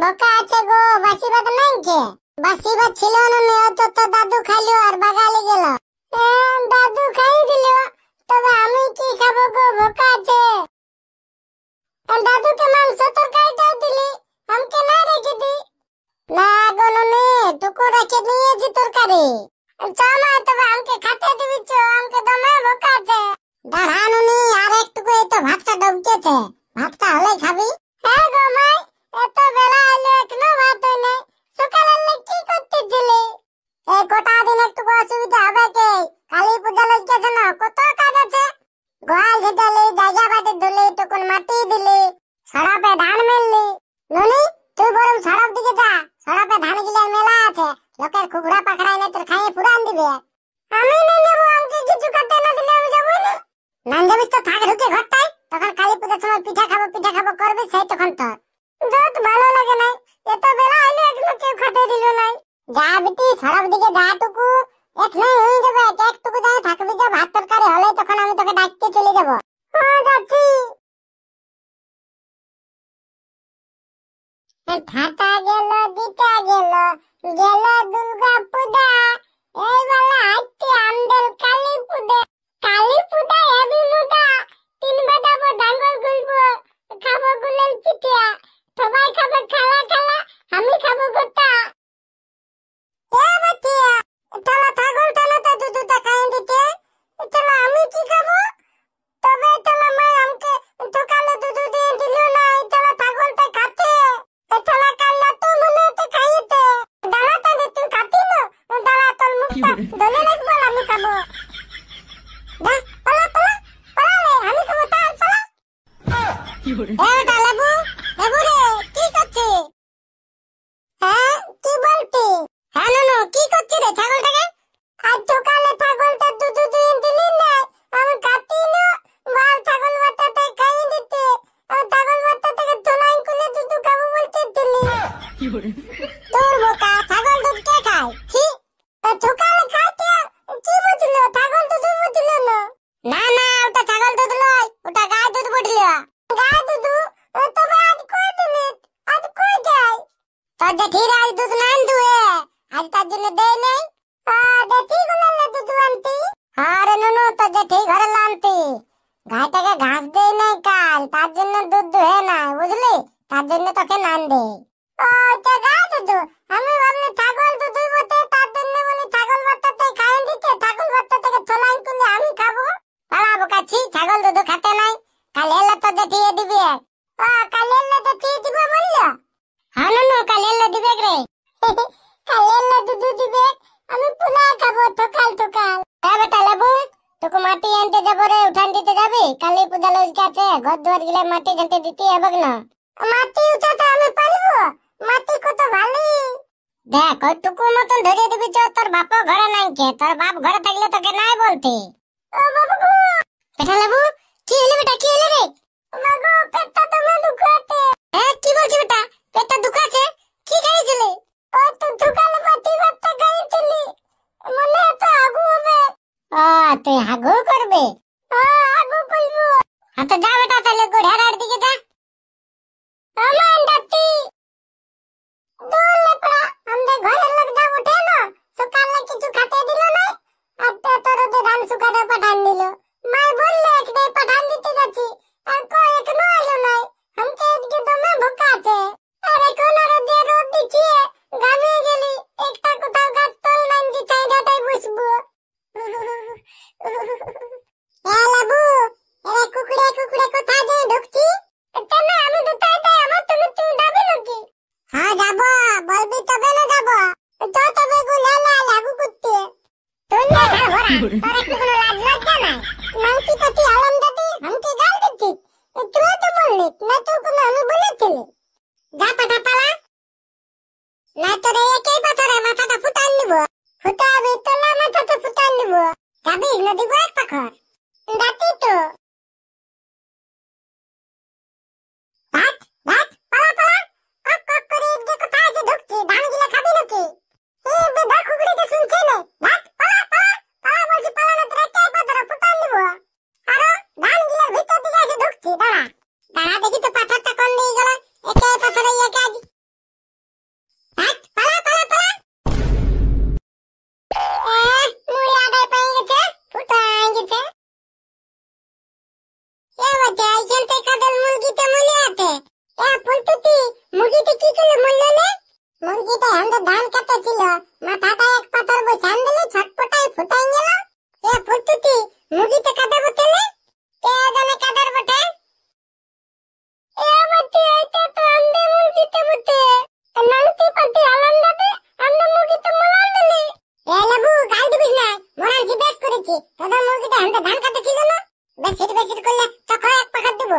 ভোকা আছে গো, বাসি ভাত নাই কে? বাসি ভাত ছিল না, তো দাদু খাইলো আর বাগালে গেল। দাদু খাই দিল, তবে আমি কি খাবো গো, ভোকা আছে। দাদুকে মাংস তরকারিটাই দিলি, আমাকে না রেখে দি। না গো নুনি, টুকু রেখে নিয়েছি তরকারি। চমা তবে আমাকে খেতে দিবি, আমাকে দমে ভোকা আছে। দাঁড়া নুনি, আর একটুকু, এই তো ভাতটা ডুবতেছে, ভাতটা হলে খাবি। হ্যাঁ গো মাই, এত বেলা হলো এখনো ভাত হয় নাই। সকালে কি করতেছিলি? এই গোটা দিন একটু অসুবিধা হবে কে? কালী পূজা লইতেছে না, কত কাজ আছে। গোয়াল ঝেটালি, জায়গা বাটি ধুলি, টুকুন মাটি দিলি, সড়পে ধান মেললি। নুনি তুই বরং সড়প দিকে যা, সড়পে ধান গিলার মেলা আছে, লোকের কুকুরা পাখড়া এনে তোর খাইয়ে পুরান দিবে। আমি না যাবো, আমাকে কিছু খেতে না দিলে আমি যাবো না। না যাবিস তো থাক ঢুকে ঘরটায়, তখন কালী পূজার সময় পিঠা খাবো করবি, সেই তখন তোর যত ভালো লাগে নাই। এত বেলা হইলো এখনো কেউ খেতে দিল নাই। যা বিটি, সড়ক দিকে যা, টুকু এখনই হয়ে যাবে, একটুকু যাই থাকবি, যা ভাত তরকারি হলে তখন আমি তোকে ডাকতে চলে যাবো। যাচ্ছি। থাকা গেল, দিটা গেল, গেল দুর্গা পূজা, এই বেলা হাঁটতে আমদের কালী পূজা। কালী পূজা এবি মুদা, 3 বাজাবো, ডাঙ্গর গুলবো, খাবো গুলের পিঠা, সবাই খাবে খালা খালা, আমি খাবো গোটা। চলো ছাগল টানা তো দুধটা খাইয়ে দিতে। চলো আমি কি খাবো? তবে চলো মা, আমাকে সকালে দুধ দিয়ে দিল না, চলো ছাগলটা খাতে। চলো কাল্লা তো মনে হতে খাইতে। দাঁড়া তো তুই খাতি না, দাঁড়া তোর মুখটা দলে লাগবো, আমি খাবো। আমি খাবো, তার চলো। লেবু, লেবু রে, কি করছিস? হ্যাঁ কি বলতি? হ্যাঁ নুনু, কি করছিস রে ছাগলটাকে? আজ সকালে ছাগলটা দুধ দিয়ে দিলি না, আমি খাতি না, বল ছাগল বাচ্চাটা খাইয়ে দিতে। আমি ছাগল বাচ্চাটাকে তোলাই খুলে দুধ খাবো বলতে দিলি। তোর বোকা, ছাগল দুধ কে খায়? ছি, সকালে খাইতে কি বুঝল? ছাগল দুধ বুঝল না। না না, ওটা ছাগল দুধ নয়, ওটা গায়ে দুধ বুঝল। গায়ে দুধ? তবে আজ কই দিলি? আজ কই যাই? তোর জেঠির আজ দুধ না দুয়ে, আজ তার জন্য দেয় নেই। জেঠি গুলালে দুধ আনতি? আরে নুনু, তোর জেঠি ঘরে লানতি, গাইটাকে ঘাস দেয় নাই কাল, তার জন্য দুধ দুহে না, বুঝলি? তার জন্য তোকে নান দে। গায়ে দুধ? আমি ভাবলি ছাগল দুধ বটে, তার জন্য বলি ছাগল বাচ্চাতে খাইয়ে দিতে, ছাগল বাচ্চা থেকে তোলাই করলে আমি খাবো। পালা বোকাচ্ছি, ছাগল দুধ খাতে নাই, কাল এলে তো জেঠিয়ে দিবি। কাল এলে জেঠিয়ে দিব বললো? হ্যাঁ নুনু, কাল এলে দিবে রে। কাল এলে দুধ দিবে, আমি পুলাই খাবো ঠোকাল ঠোকাল। হ্যাঁ বেটা লেবু, তোকে মাটি আনতে যাবো রে, উঠান দিতে যাবি? কালী পূজা লইকে আছে, ঘর দুয়ার গিলে মাটি ঝাঁটে দিতে হবে না। মাটি উঠাতে আমি পারবো? মাটি কত ভালো। দেখ ওই টুকু মতন ধরে দিবি, তোর বাপ ঘরে নাই কে, তোর বাপ ঘরে থাকলে তোকে নাই বলতি। ও বাবু গো, বেটা লেবু, কি হলো বেটা, কি হলো রে? মাগো, পেটটা তো মে দুখাতে। কি বলছিস বেটা, পেটটা দুখাছে? কি খাইছিলি? ও তো সকালে মাটি ভাতটা খাইছিলি, মনে তো আগু হবে। তুই আগু করবে? আগু করবো। তো যা বেটা, তাহলে গোড়ার দিকে যা। আমার ডাক্তি দৌড়লে পড়া, আমাদের ঘরের লোক যা উঠে না, সকালে কিছু খেতে দিল না, আর তোর ওদের ধান শুকাতে পাঠান দিল। মা বললে একটাই পাঠান দিতে যাচ্ছি, আর কই এখনো আলো নাই, আমাকে এদিকে দমে ভোকা আছে। আর এখন আর ওদের রোদ দিচ্ছে, ঘামিয়ে গেলি, একটা কোথাও গাছ তল নাই যে চাইটাটাই বসবো। লেবু, এরা কুকুরে কুকুরে কোথায় দিয়ে ঢুকছি? কেন আমি দুটাই তাই, আমার তুমি তুমি যাবে নাকি? হ্যাঁ যাবো, বলবি তবে না যাবো। তো তবে গুলে লাগু করতে তুই না ভরা, তোর একটু কোনো লাজ লজ্জা নাই? নাইটি পাতি আলম দাদি আমাকে গাল দিচ্ছিস? তুই তো বললি না, তুই কোনো আমি বলেছিলি? যা পাঠা পালা, না তোর একই পাথরে মাথাটা ফুটান নিব। ফুটাবি তোলা মাথাটা ফুটান নিব, যাবি না দিব এক পাখর দাঁতি তো। ভাত ভাত পালা পালা, কক কক করে এদিকে কোথায় যে ঢুকছি, ধান গিলা খাবি নাকি? বেদা কুকুরিকে শুনছে না, ভাত পালা পালা পালা বলছি, পালা না তোর একই পাথরে ফুটান নিব। আরো ধান গিলার ভিতর দিকে এসে ঢুকছি, দাঁড়া দাঁড়া দেখি তো পাথরটা কোন দিকে গেল, একই পাথরে একা মুরগিতে কাদা বটেলে কে জানে কাদার বটে এ বটে এটা তো আমদে মুরগিতে বটে নালতি পাতি আলাম দাদে আমদে মুরগিতে মোলাল দিলি এ লাবু গাল দিবিস না মোরাল জিজ্ঞেস করেছি দাদা মুরগিতে আমদে ধান কাটতে ছিল না বেশি করলে তখন এক পাখা দেব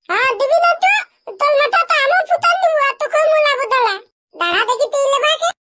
হ্যাঁ দিবি না তো তোর মাথা তো আমও ফুটান দেব আর তখন মোলাবো দালা দাঁড়া দেখি তুই লেবাকে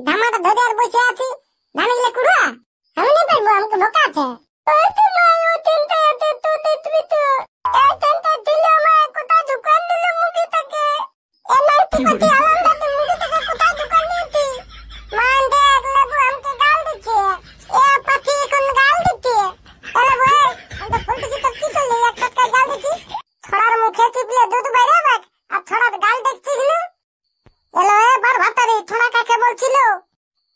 ধামাটা ধরে আর বসে আছি ধানগুলো কুড়া আমি না পারবো আমাকে ভোকা আছে ওই তো মা ও চিন্তা আছে তো দেখবি তো এই চিন্তা দিল আমার কোথায় দোকান দিল মুখে থাকে এমন কি পাতি আলাম দাতে মুখে থাকে কোথায় দোকান দিয়েছি মান দেখ লেবু আমাকে গাল দিচ্ছে এ পাতি এখন গাল দিচ্ছে আরে ভাই আমি বলতেছি তো কি করলি এক টাকা গাল দিচ্ছি ছড়ার মুখে চিপলে দুধ বাইরে বাক আর ছড়ার গাল দেখছিস না এলো এবার ভাতারি ছড়া কাকে বলছিল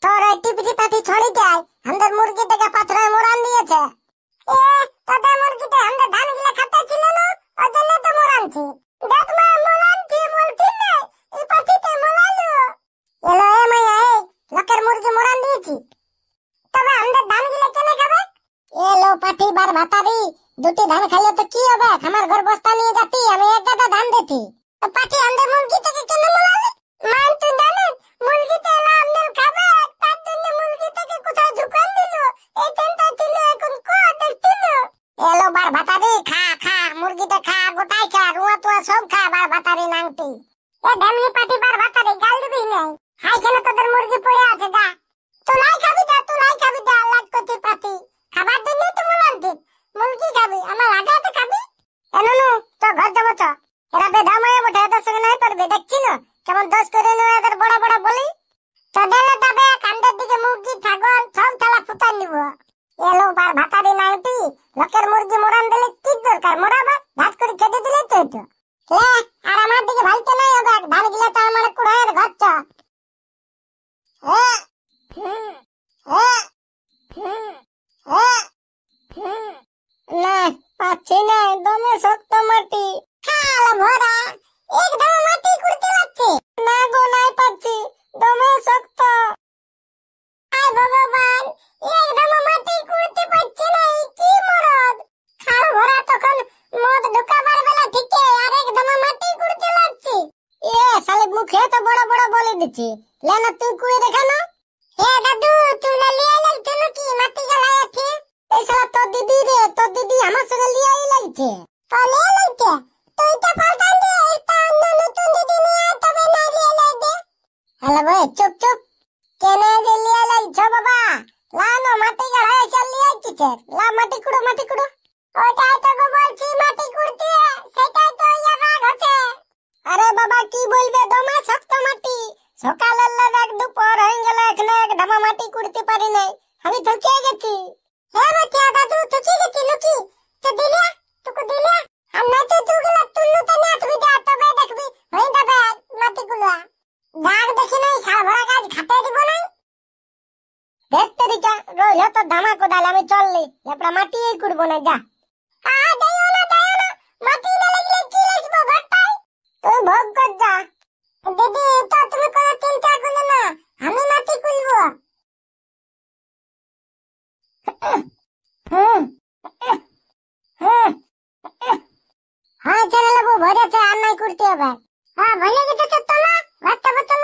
তোর এই টিপি পাতি ছড়ি দেয় আমাদের মুরগি থেকে পাথরে মোড়ান দিয়েছে এ তোদের মুরগিতে আমাদের ধান গিলা খাতে ছিল না ওই জন্য তো মোড়ানছি দেখ মা মোড়ানছি বলছি না এই পাতিতে মোড়ালো এলো এ মাইয়া এই লোকের মুরগি মোড়ান দিয়েছি তবে আমাদের ধান গিলা কেনে খাবে এলো পাতি বার ভাতারি দুটি ধান খাইলে তো কি হবে আমার ঘর বস্তা নিয়ে যাতি আমি এক গাদা ধান দিতি পাতি আমাদের মুরগি থেকে কেন মোড়ালে মান তুই জানেন মুরগিতে আমদের খাবে তার জন্য মুরগি থেকে কোথায় দোকান দিল এই চিন্তা ছিল এখন কো দেখছিল এলো বার ভাতারি খা মুরগিটা খা গোটাই খা রুয়া তুয়া সব খা বার ভাতারি নাংটি এ ঢেমনি পাটি বার ভাতারি গাল দিবি নাই হাই কেন তোদের মুরগি পড়ে আছে যা তুই লাই খাবি যা লাগ করতে পাতি খাবার জন্য তো বলতে মুরগি খাবি আমার লাগাতে খাবি এননু তো ঘর যাবো চ এরা বেধামায় বটে এদের সঙ্গে নাই পারবে দেখছি না কেমন দোষ করে নো এদের বড় বড় বলি তোদের তবে কান্দের দিকে মুরগি ছাগল সব খেলা ফুটান নিব এলো বার ভাতারি নাইটি লোকের মুরগি মোড়ান দিলে কি দরকার মোড়াবা ভাত করে খেতে দিলে তো হতো লে আর আমার দিকে ভালতে নাই হবে ধান গিলা তো আমার কুড়ায়ের ঘর চ না পাচ্ছি না দমে শক্ত মাটি খালা ভরা একদম মাটি করতে লাগছে না গো নাই পাচ্ছি দমে শক্ত আয় ভগবান একদম মাটি করতে পারছে না কি মরদ খাল ভরা তখন মদ ঢুকাবার বেলা থেকে আর একদম মাটি করতে লাগছে এ শালে মুখে তো বড় বড় বলে দিচ্ছি লেনা তুই কুয়ে দেখা না হে দাদু তুই লিয়ে লাগছে নাকি মাটি গালাইছে এই শালা তোর দিদি আমার সঙ্গে লিয়েই লাগছে তো লিয়ে লাগছে তুই তো পাল্টান দে একটা অন্য নতুন দিদি নিয়ে তবে না লিয়ে লাগবে হ্যালো ভাই চুপ কেনে যে লিয়ে লাগছো বাবা লানো মাটি গালায় চল লিয়ে কিছে লা মাটি কুড়ো ওটাই তো গো বলছি মাটি কুড়তে সেটাই তো ইয়া রাগ হচ্ছে আরে বাবা কি বলবে দমে শক্ত মাটি সকালের দেখ দুপুর হয়ে গেল এখনো এক ধামা মাটি কুড়তে পারি নাই আমি থকে গেছি হে বাচ্চা দাদু থকে গেছি লুকি তো দিলে তোকে দিলে আর না তো তুগুলা তুলু তো না তুমি দা তবে দেখবি হই যাবে মাটিগুলো দাগ দেখি নাই সারা ভরা গাছ খাতে দিব নাই দেখতে দিকা রইল তো ধামা কোদাল আমি চললি লেপড়া মাটি এই করব না যা আ দেও না মাটি না লাগলে কি লাগবে ঘরটাই তুই ভোগ কর যা দিদি তো তুমি কোনো চিন্তা করলে না আমি মাটি কুলব হ্যাঁ চলে যাবো ভরেছে আর নাই করতে হবে হ্যাঁ ভরে গেছে তো না বাচ্চা বাচ্চা